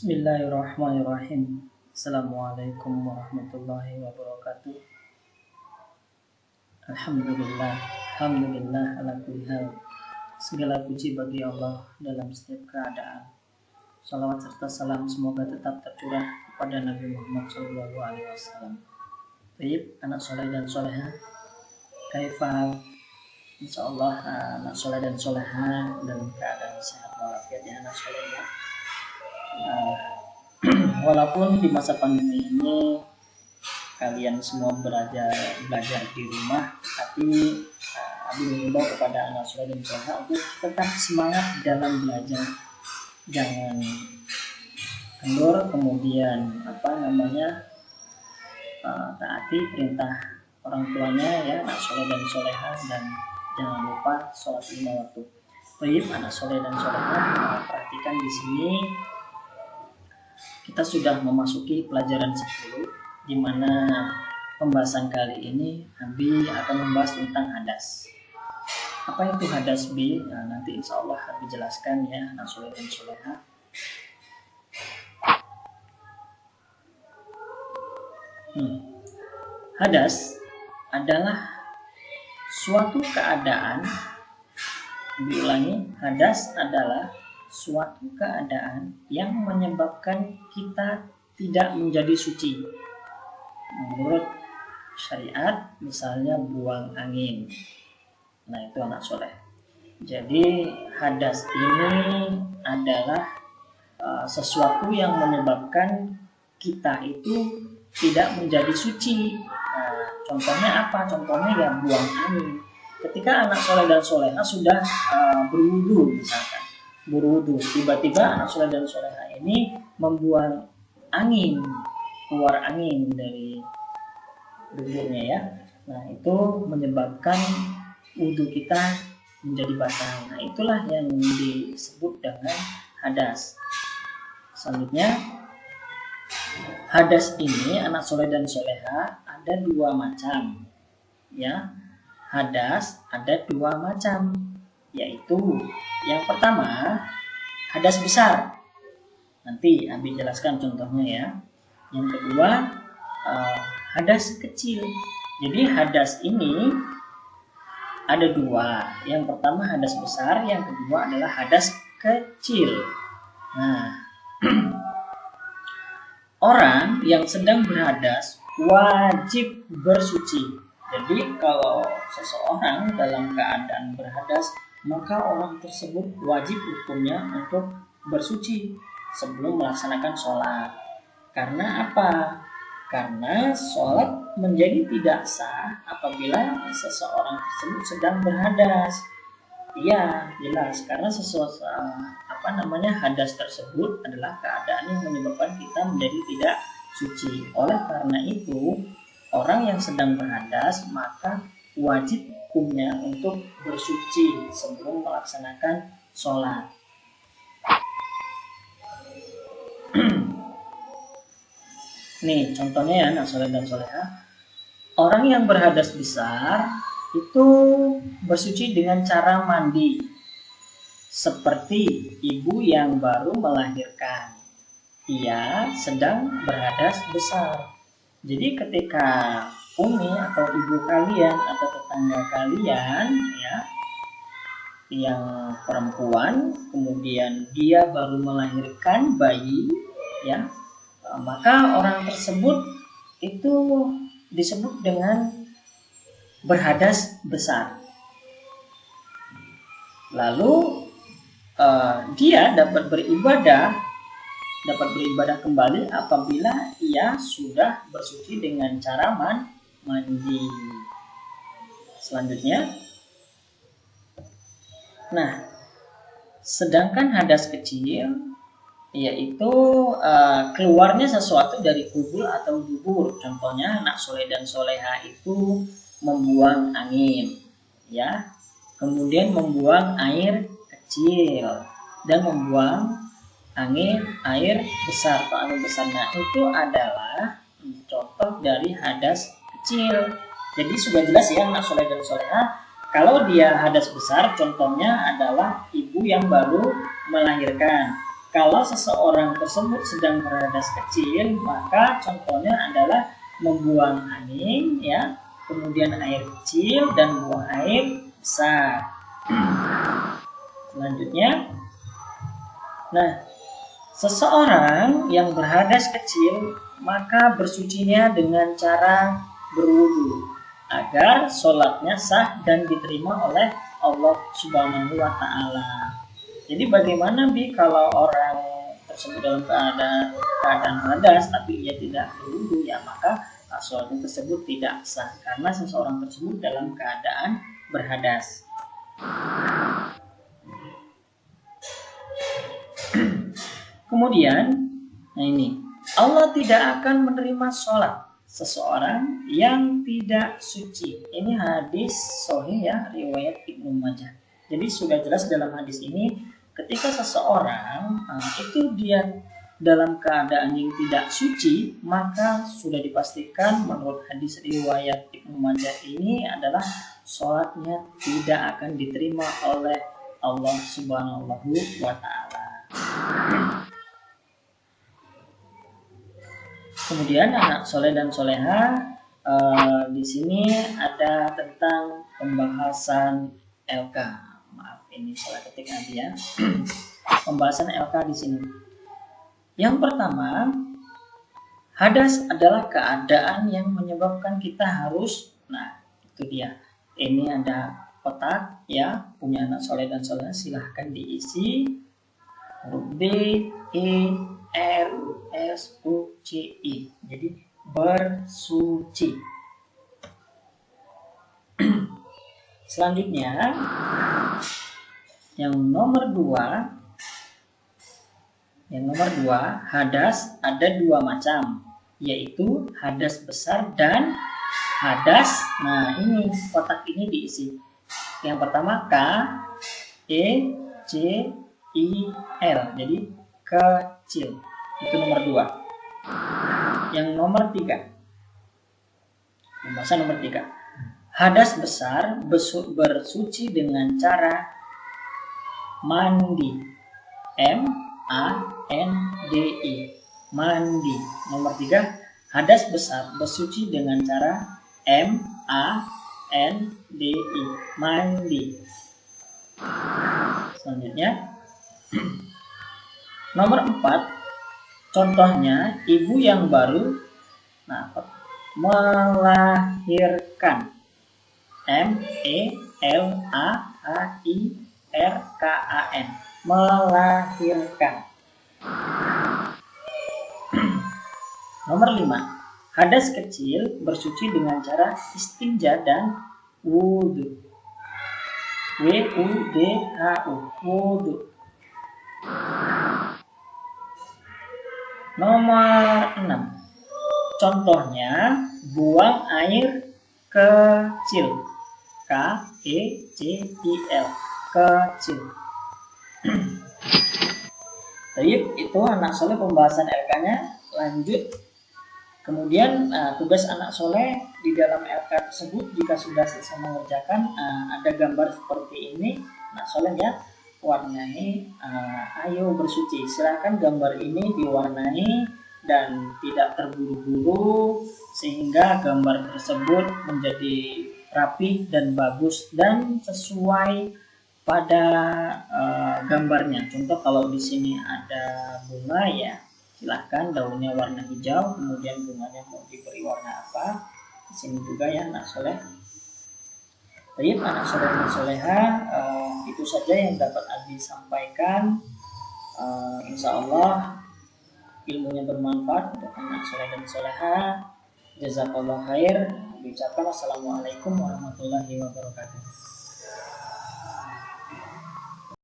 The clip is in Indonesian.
Bismillahirrahmanirrahim. Assalamualaikum warahmatullahi wabarakatuh. Alhamdulillah, alhamdulillah ala kulli hal. Segala puji bagi Allah dalam setiap keadaan. Salawat serta salam semoga tetap tercurah kepada Nabi Muhammad SAW. Baik, anak soleh dan soleha, kaifal. Insyaallah anak soleh dan soleha dalam keadaan sehat walafiat ya anak soleh ya. Walaupun di masa pandemi ini kalian semua belajar di rumah, tapi Abi mengimbau kepada anak soleh dan soleha untuk tetap semangat dalam belajar, jangan kendor, kemudian taati perintah orang tuanya ya anak soleh dan soleha, dan jangan lupa sholat 5 waktu. Baik anak soleh dan soleha, perhatikan di sini kita sudah memasuki pelajaran 10, di mana pembahasan kali ini Abi akan membahas tentang hadas. Apa itu hadas B? Nah, nanti insya Allah Abi jelaskan ya anak soleh dan soleha. Hadas adalah suatu keadaan. Diulangi, hadas adalah suatu keadaan yang menyebabkan kita tidak menjadi suci. Menurut syariat, misalnya buang angin. Nah, itu anak soleh. Jadi hadas ini adalah sesuatu yang menyebabkan kita itu tidak menjadi suci. Nah, contohnya apa? Contohnya ya buang angin. Ketika anak soleh dan soleha sudah berwudu misalkan, berwudu, tiba-tiba anak soleh dan soleha ini membuang angin, keluar angin dari bibirnya ya. Nah, itu menyebabkan wudu kita menjadi batal. Nah, itulah yang disebut dengan hadas. Selanjutnya, hadas ini anak soleh dan soleha ada 2 macam ya. Hadas ada 2 macam, yaitu yang pertama hadas besar. Nanti Abi jelaskan contohnya ya. Yang kedua hadas kecil. Jadi hadas ini ada 2. Yang pertama hadas besar, yang kedua adalah hadas kecil. Nah, orang yang sedang berhadas wajib bersuci. Jadi kalau seseorang dalam keadaan berhadas, maka orang tersebut wajib hukumnya untuk bersuci sebelum melaksanakan sholat. Karena apa? Karena sholat menjadi tidak sah apabila seseorang tersebut sedang berhadas. Iya, jelas. Karena hadas tersebut adalah keadaan yang menyebabkan kita menjadi tidak suci. Oleh karena itu, orang yang sedang berhadas maka wajib hukumnya untuk bersuci sebelum melaksanakan sholat. Nih contohnya ya anak soleh dan soleha. Orang yang berhadas besar itu bersuci dengan cara mandi, seperti ibu yang baru melahirkan. Ia sedang berhadas besar. Jadi ketika umi atau ibu kalian atau tetangga kalian ya yang perempuan, kemudian dia baru melahirkan bayi ya, maka orang tersebut itu disebut dengan berhadas besar. Lalu dia dapat beribadah kembali apabila ia sudah bersuci dengan cara mandi. Selanjutnya, nah, sedangkan hadas kecil yaitu keluarnya sesuatu dari kubul atau dubur. Contohnya anak soleh dan soleha itu membuang angin, ya, kemudian membuang air kecil dan membuang air besar atau angin besar. Nah, itu adalah contoh dari hadas kecil. Jadi sudah jelas ya anak soleh dan soleha. Kalau dia hadas besar, contohnya adalah ibu yang baru melahirkan. kalau seseorang tersebut sedang berhadas kecil, maka contohnya adalah membuang angin, ya, kemudian air kecil dan buang air besar. Selanjutnya, nah, seseorang yang berhadas kecil maka bersucinya dengan cara berwudu agar sholatnya sah dan diterima oleh Allah Subhanahu wa Ta'ala. Jadi bagaimana kalau orang tersebut dalam keadaan hadas tapi ia tidak berwudu, ya maka sholatnya tersebut tidak sah karena seseorang tersebut dalam keadaan berhadas. Kemudian, nah ini, Allah tidak akan menerima sholat seseorang yang tidak suci. Ini hadis sahih, ya, riwayat Ibnu Majah. Jadi sudah jelas dalam hadis ini, ketika seseorang itu dia dalam keadaan yang tidak suci, maka sudah dipastikan menurut hadis riwayat Ibnu Majah ini adalah sholatnya tidak akan diterima oleh Allah Subhanahu wa Ta'ala. Kemudian anak soleh dan soleha, di sini ada tentang pembahasan LK. Maaf, ini salah ketik nanti, ya. Pembahasan LK di sini. Yang pertama, hadas adalah keadaan yang menyebabkan kita harus, nah itu dia. Ini ada kotak, ya, punya anak soleh dan soleha, silahkan diisi. Huruf B, E, R, S, U, C, I. Jadi bersuci. Selanjutnya, yang nomor 2, hadas ada 2 macam, yaitu hadas besar dan hadas. Nah, ini kotak ini diisi. Yang pertama K, E, C, I, L. Jadi kecil. Itu nomor 2. Yang nomor 3. Pembahasan nomor 3. Hadas besar bersuci dengan cara mandi. M-A-N-D-I. Mandi. Nomor 3. Hadas besar bersuci dengan cara M-A-N-D-I. Mandi. Selanjutnya, nomor 4. Contohnya, ibu yang baru melahirkan. M-E-L-A-H-I-R-K-A-N. Melahirkan. Nomor 5. Hadas kecil bersuci dengan cara istinja dan wudu. W-U-D-H-U. Wudu. Nomor 6. Contohnya, buang air kecil. K-E-C-I-L. Kecil. Baik, itu anak soleh pembahasan LK-nya. Lanjut. Kemudian tugas anak soleh di dalam LK tersebut jika sudah selesai mengerjakan, ada gambar seperti ini. Anak soleh, ya, warnai ayo bersuci. Silahkan gambar ini diwarnai dan tidak terburu-buru sehingga gambar tersebut menjadi rapi dan bagus dan sesuai pada gambarnya. Contoh kalau di sini ada bunga, ya, silahkan daunnya warna hijau, kemudian bunganya mau diberi warna apa. Di sini juga, ya, anak soleh. Baik, anak soleh dan soleha, itu saja yang dapat Abi sampaikan. Insya Allah ilmunya bermanfaat untuk anak soleh dan soleha. Jazakallah khair. Ucapkan wassalamualaikum warahmatullahi wabarakatuh.